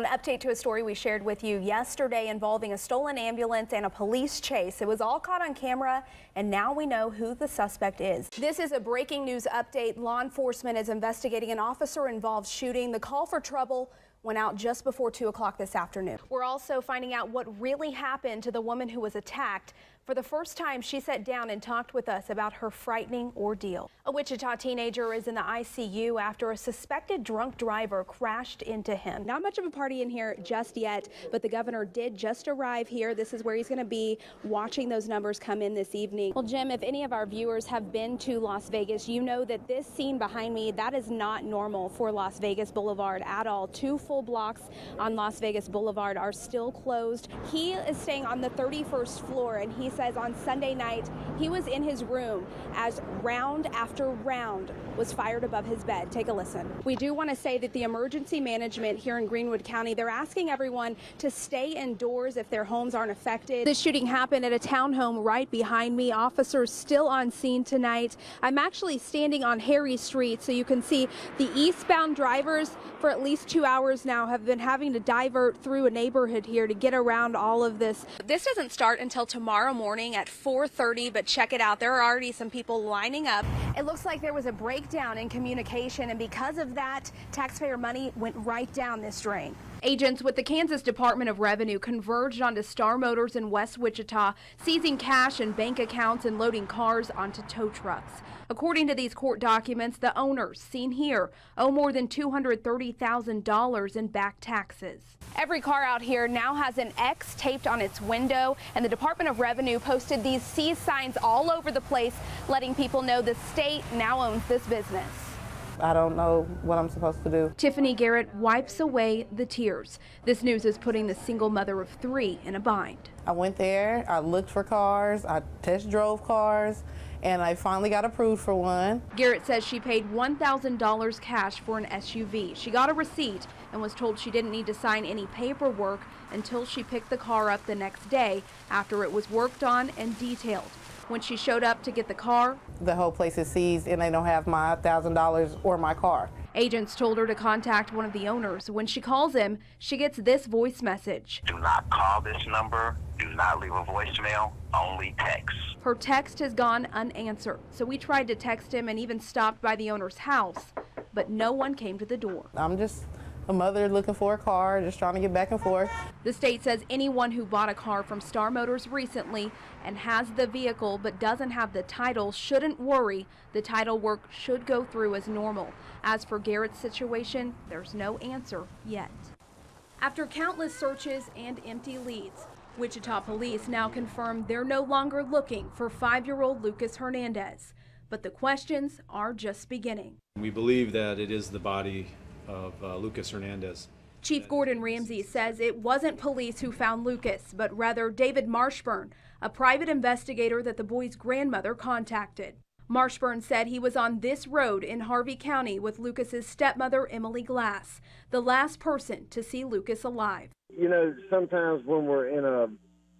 An update to a story we shared with you yesterday involving a stolen ambulance and a police chase. It was all caught on camera, and now we know who the suspect is. This is a breaking news update. Law enforcement is investigating an officer-involved shooting. The call for trouble went out just before 2 o'clock this afternoon. We're also finding out what really happened to the woman who was attacked. For the first time, she sat down and talked with us about her frightening ordeal. A Wichita teenager is in the ICU after a suspected drunk driver crashed into him. Not much of a party in here just yet, but the governor did just arrive here. This is where he's going to be watching those numbers come in this evening. Well, Jim, if any of our viewers have been to Las Vegas, you know that this scene behind me, that is not normal for Las Vegas Boulevard at all. 2 full blocks on Las Vegas Boulevard are still closed. He is staying on the 31st floor, and he says on Sunday night he was in his room as round after round was fired above his bed. Take a listen. We do want to say that the emergency management here in Greenwood County, they're asking everyone to stay indoors if their homes aren't affected. This shooting happened at a townhome right behind me. Officers still on scene tonight. I'm actually standing on Harry Street, so you can see the eastbound drivers for at least 2 hours now have been having to divert through a neighborhood here to get around all of this. This doesn't start until tomorrow morning at 4:30, but check it out. There are already some people lining up. It looks like there was a breakdown in communication, and because of that, taxpayer money went right down this drain. Agents with the Kansas Department of Revenue converged onto Star Motors in West Wichita, seizing cash and bank accounts and loading cars onto tow trucks. According to these court documents, the owners, seen here, owe more than $230,000 in back taxes. Every car out here now has an X taped on its window, and the Department of Revenue posted these seize signs all over the place, letting people know the state now owns this business. I don't know what I'm supposed to do. Tiffany Garrett wipes away the tears. This news is putting the single mother of 3 in a bind. I went there, I looked for cars, I test drove cars, and I finally got approved for one. Garrett says she paid $1,000 cash for an SUV. She got a receipt and was told she didn't need to sign any paperwork until she picked the car up the next day after it was worked on and detailed. When she showed up to get the car, the whole place is seized and they don't have my $1,000 or my car. Agents told her to contact one of the owners. When she calls him, she gets this voice message. Do not call this number. Do not leave a voicemail. Only text. Her text has gone unanswered, so we tried to text him and even stopped by the owner's house, but no one came to the door. I'm just a mother looking for a car, just trying to get back and forth. The state says anyone who bought a car from Star Motors recently and has the vehicle but doesn't have the title shouldn't worry. The title work should go through as normal. As for Garrett's situation, there's no answer yet. After countless searches and empty leads, Wichita police now confirm they're no longer looking for 5-year-old Lucas Hernandez. But the questions are just beginning. We believe that it is the body of Lucas Hernandez. Chief Gordon Ramsey says it wasn't police who found Lucas, but rather David Marshburn, a private investigator that the boy's grandmother contacted. Marshburn said he was on this road in Harvey County with Lucas's stepmother, Emily Glass, the last person to see Lucas alive. You know, sometimes when we're in a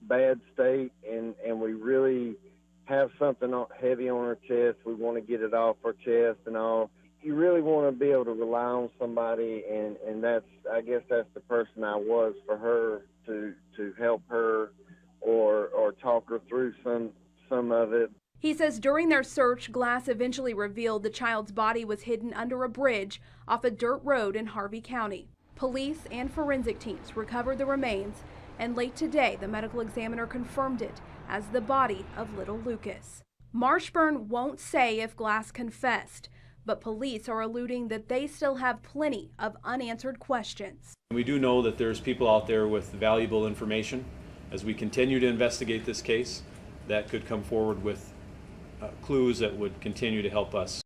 bad state and we really have something heavy on our chest, we want to get it off our chest and all. You really want to be able to rely on somebody, and that's, I guess that's the person I was for her, to help her or talk her through some of it. He says during their search, Glass eventually revealed the child's body was hidden under a bridge off a dirt road in Harvey County. Police and forensic teams recovered the remains, and late today the medical examiner confirmed it as the body of little Lucas. Marshburn won't say if Glass confessed, but police are alluding that they still have plenty of unanswered questions. We do know that there's people out there with valuable information. As we continue to investigate this case, that could come forward with clues that would continue to help us